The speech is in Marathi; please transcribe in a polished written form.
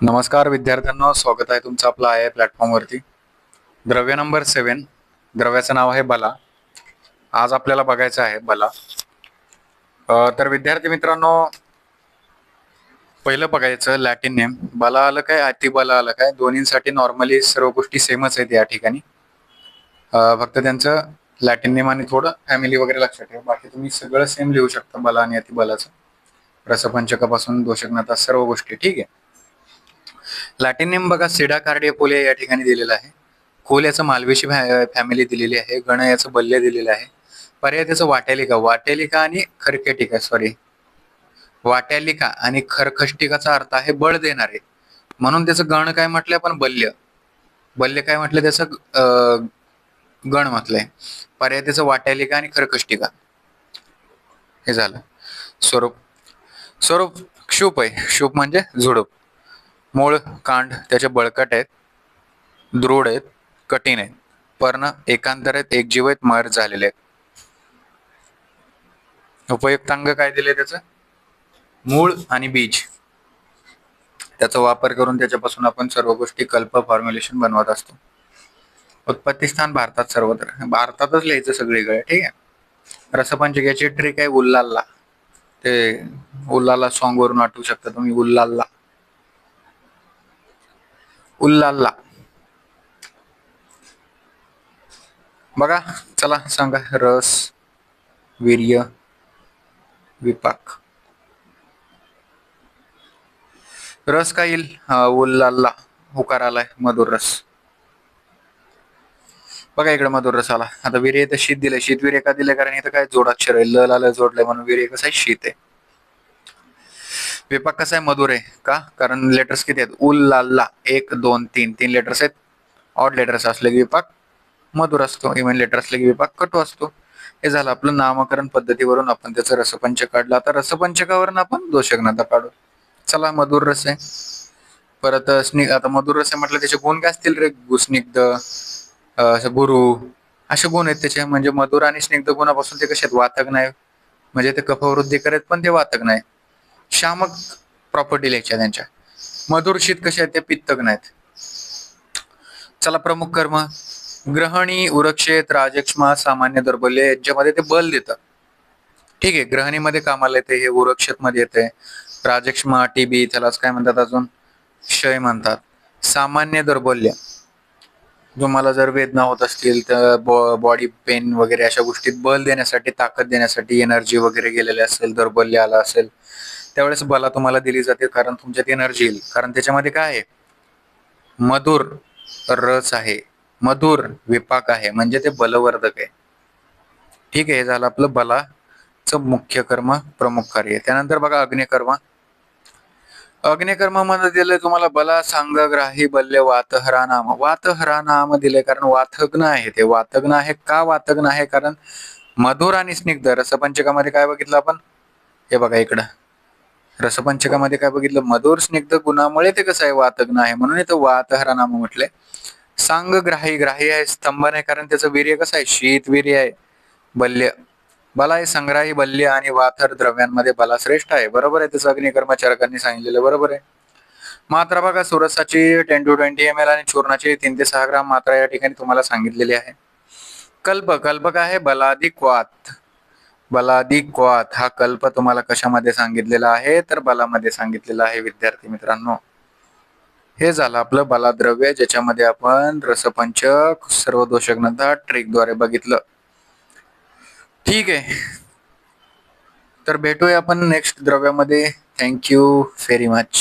नमस्कार विद्यार्थ्यांनो, स्वागत आहे तुमचं आपलं आहे प्लॅटफॉर्मवरती. द्रव्य नंबर 7, द्रव्याचं नाव आहे बला. आज आपल्याला बघायचं आहे बला. तर विद्यार्थी मित्रांनो, पहिलं बघायचं लॅटिन नेम. बला आलं काय, अतिबला आलं काय, दोन्हींसाठी नॉर्मली सर्व गोष्टी सेमच आहेत या ठिकाणी. फक्त त्यांचं लॅटिन नेम आणि थोडं फॅमिली वगैरे लक्षात ठेवा. बाकी तुम्ही सगळं सेम लिहू शकता बला आणि अतिबलाचं. रसपंचकापासून दोषक सर्व गोष्टी ठीक आहे. लॅटिन नेम बघा, सिडा कार्डियोपोलिया या ठिकाणी दिलेला आहे. खोल याचं मालवेशी फॅमिली दिलेली आहे. गण याचं बल्य दिलेलं आहे. पर्याय त्याचं वाट्यालिका आणि खरकेटिका वाट्यालिका आणि खरखष्टिकाचा अर्थ आहे बळ देणारे, म्हणून त्याचं गण काय म्हटलंय आपण, बल्य काय म्हटलं त्याचं गण म्हटलंय. पर्याय त्याचं वाट्यालिका आणि खरखष्टिका हे झालं. स्वरूप स्वरूप क्षुप आहे. क्षुप म्हणजे झुडूप. मूळ कांड त्याचे बळकट आहेत, दृढ आहेत, कठीण आहेत. पर्ण एकांतर आहेत, एकजीव आहेत, मर्ज झालेले आहेत. उपयुक्तांग काय दिले त्याचं, मूळ आणि बीज. त्याचा वापर करून त्याच्यापासून आपण सर्व गोष्टी कल्प फॉर्म्युलेशन बनवत असतो. उत्पत्ती स्थान भारतात, सर्वत्र भारतातच लिहायचं सगळीकडे ठीक आहे. रसपंचकाची ट्रिक आहे उल्लाला. ते उल्लाला सॉन्ग वरून आठवू शकता तुम्ही. उल्लाला बघा. चला सांगा. रस, वीर्य, विपाक. रस काय येईल, उल्लाला उकार आलाय, मधुर रस. बघा इकडे मधुर रस आला. आता वीर्य इथं शीत दिलंय. शीतवीर्य का दिलंय, कारण इथं काय जोडाक्षर आहे, ल ला जोडलंय म्हणून वीर्य कसं आहे, शीत आहे. विपाक कसा आहे, मधुर आहे का, कारण लेटर्स किती आहेत, उल्लाला 1 2 3 लेटर्स आहेत. ऑड लेटर्स असले की विपाक मधुर असतो, इव्हन लेटर असले की विपाक कटू असतो. हे झालं आपलं नामकरण पद्धतीवरून आपण त्याचं रसपंच काढलं. आता रसपंचकावरून आपण दोषघनता काढू. चला, मधुर रस आहे. परत आता मधुर रस आहे म्हटलं, त्याचे गुण काय असतील रे, स्निग्ध, गुरु, असे गुण आहेत त्याचे. म्हणजे मधुर आणि स्निग्ध गुणापासून ते कसे आहेत, वातक नाही, म्हणजे ते कफवृद्धी करत पण ते वातक नाही. शामक प्रॉपर्टी लिहायच्या त्यांच्या. मधुर शीत कसे आहेत, ते पित्तक नाहीत. चला, प्रमुख कर्म. ग्रहणी, उरक्षेत, राजक्ष्मा, सामान्य दौर्बल्य याच्यामध्ये ते बल देतं. ठीक आहे. ग्रहणीमध्ये कामाला येते हे, उरक्षेत मध्ये येते. राजक्ष्मा, टीबी, त्यालाच काय म्हणतात अजून, क्षय म्हणतात. सामान्य दौर्बल्य, तुम्हाला जर वेदना होत असतील तर बॉडी पेन वगैरे अशा गोष्टीत बल देण्यासाठी, ताकद देण्यासाठी, एनर्जी वगैरे गेलेले असेल, दौर्बल्य आला असेल, त्यावेळेस बला तुम्हाला दिली जाते, कारण तुमच्यात एनर्जी येईल. कारण त्याच्यामध्ये काय आहे, मधुर रस आहे, मधुर विपाक आहे, म्हणजे ते बलवर्धक आहे. ठीक आहे. हे झालं आपलं बलाचं मुख्य कर्म, प्रमुख कार्य. त्यानंतर बघा अग्निकर्म. अग्निकर्मामध्ये दिले तुम्हाला बला, सांग, ग्राही, बल्य, वातहरा नाम. वातहरा नाम दिले कारण वातग्न आहे ते. वातग्न आहे का, वातग्न आहे कारण मधुर आणि स्निग्ध. रसपंचकामध्ये काय बघितलं आपण, हे बघा इकडं, रसपंचकामध्ये काय बघितलं, मधुर स्निग्ध गुणामुळे ते कसं आहे, वातग्न आहे, म्हणून इथं वातहरा नाम म्हटलंय. सांग, ग्राही आहे, स्तंभन आहे, कारण त्याचं वीर्य कसं आहे, शीत वीर्य आहे. बल्य, बला आहे संग्राही, बल्य आणि वाथर द्रव्यांमध्ये बला श्रेष्ठ आहे. बरोबर आहे, त्याचं अग्निकर्माचारकांनी सांगितलेलं बरोबर आहे. मात्रा बघा, सुरसाची 10 to 20 ml आणि चूर्णाची 3 ते 6 ग्राम मात्रा या ठिकाणी तुम्हाला सांगितलेली आहे. कल्प काय आहे, बलाधिक्वात हा कल्प तुम्हाला कशामध्ये सांगितलेला आहे, तर बलामध्ये सांगितलेला आहे विद्यार्थी मित्रांनो. हे झालं आपलं बलाद्रव्य, ज्याच्यामध्ये आपण रसपंचक, सर्व दोषघनता ट्रिकद्वारे बघितलं. ठीक आहे. तर भेटूया आपण नेक्स्ट द्रव्यामध्ये. Thank you very much.